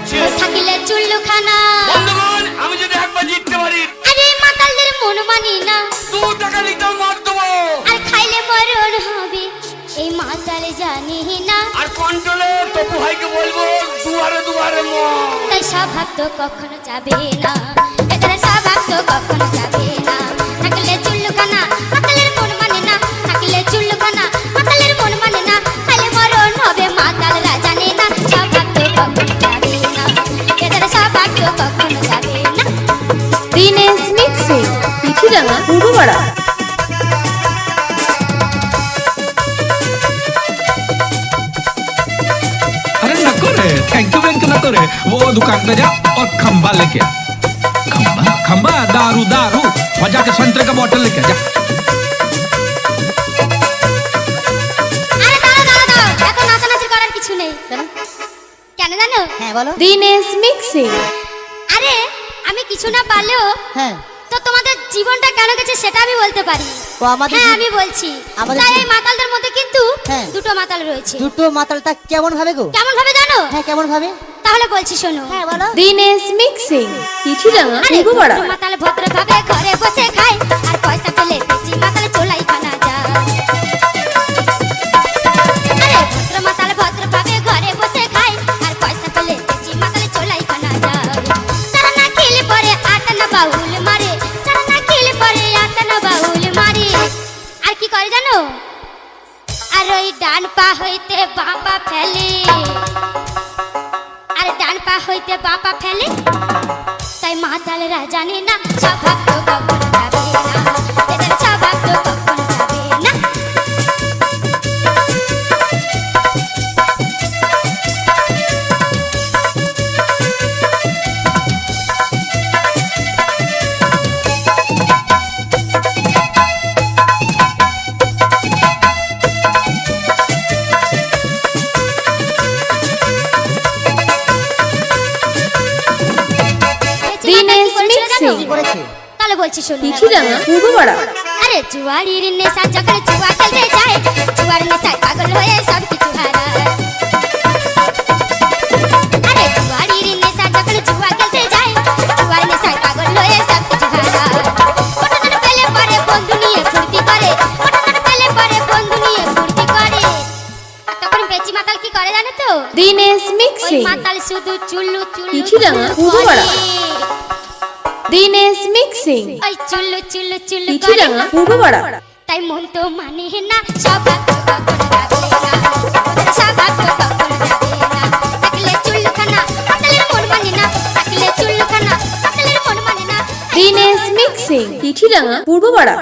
হচ্ছে থাকিলে চুল্লুখানা। বন্ধুগণ, আমি যদি একবার জিততে পারি, আরে মাতালদের মন মানি না, 2 টাকা লিটার মার দেবো। আর খাইলে মরণ হবে এই মাতাল জানি না। আর কন্ট্রোলে তপু ভাইকে বলবো দুয়ারে দুয়ারে মর। তাই স্বভাব তো কখনো যাবে না, এদের স্বভাব তো কখনো যাবে না। থাকিলে চুল্লুখানা, মাতালের মন মানে না। থাকিলে চুল্লুখানা, মাতালের মন মানে না। খাইলে মরণ হবে মাতালরা জানে না। স্বভাব তো কখনো যাবে না, এদের স্বভাব তো কখনো যাবে না। দিনেশ মিক্সিং পিঠিরাঙা পূর্বপাড়া। अरे नको रे, थैंक यू बैंक नको रे। वो दुकान पे जा और खंबा लेके आ। खंबा खंबा दारू दारू और जाके संतरे का बोतल लेके आ, जा। আরে দাঁড়াও দাঁড়াও দাঁড়াও, এত নাচানাচি করার কিছু নেই। কেন জানো? হ্যাঁ বলো। দিনেশ মিক্সিং। আরে আমি কিছু না পারলেও হ্যাঁ তো তোমাদের জীবনটা কেন গেছে সেটা আমি বলতে পারি। ও আমাদের হ্যাঁ আমি বলছি। আমাদের তাই এই মাতালদের মধ্যে কিন্তু হ্যাঁ। দুটো মাতাল রয়েছে। দুটো মাতালটা কেমন ভাবে গো? কেমন ভাবে জানো? হ্যাঁ কেমন ভাবে? তাহলে বলছি শোনো। হ্যাঁ বলো। দিনেশ মিক্সিং পিঠিরাঙা আরে পূর্বপাড়া। ভদ্র মাতাল ভদ্র ভাবে ঘরে বসে খায়, আর পয়সা পেলে বেশি মাতাল চোলাই খানা যায়। আরে ভদ্র মাতাল ভদ্র ভাবে ঘরে বসে খায়, আর পয়সা পেলে বেশি মাতাল চোলাই খানা যায়। তারা না খেলে পরে আটানা বাউল মারে, তারা না খেলে পরে আটানা বাউল মারে। আর কি করে জানো? আর ওই ডান পা হইতে বাঁ পা ফেলে, আর ডান পা হইতে বাঁ পা ফেলে। তাই মাতালরা জানে না স্বভাব তো কখনো যাবে না, এদের স্বভাব তো কখনো যাবে না। দিনেশ কি করেছিল জানো? মিক্সিং কি করেছে? তাহলে বলছি শোনো। পিঠিরাঙা পূর্বপাড়া। আরে জুয়ারির নেশা যখন জুয়া খেলতে যায়, জুয়ার নেশায় পাগল হয়ে সব কিছু হারায়। আরে জুয়ারির নেশা যখন জুয়া খেলতে যায়, জুয়ার নেশায় পাগল হয়ে সব কিছু হারায়। পটনার পেলে পরে বন্ধু নিয়ে ফুর্তি করে, পটনার পেলে পরে বন্ধু নিয়ে ফুর্তি করে। তখন বেচি মাতাল কি করে জানো তো? দিনেশ ওই মিক্সিং মাতাল শুধু চুল্লু চুল্লু পিঠিরাঙা চুল্লু পূর্বপাড়া। করে। দিনেশ মিক্সিং ওই চুল্লু চুল্লু চুল্লু করে। পিঠিরাঙা পূর্বপাড়া। তাই মন তো মানে না, স্বভাব তো কখনো যাবে না, ওদের স্বভাব তো কখনো যাবে না। থাকলে চুল্লুখানা, মাতালের মন মানে না। থাকলে চুল্লুখানা, মাতালের মন মানে না। দিনেশ মিক্সিং পিঠিরাঙা পূর্বপাড়া।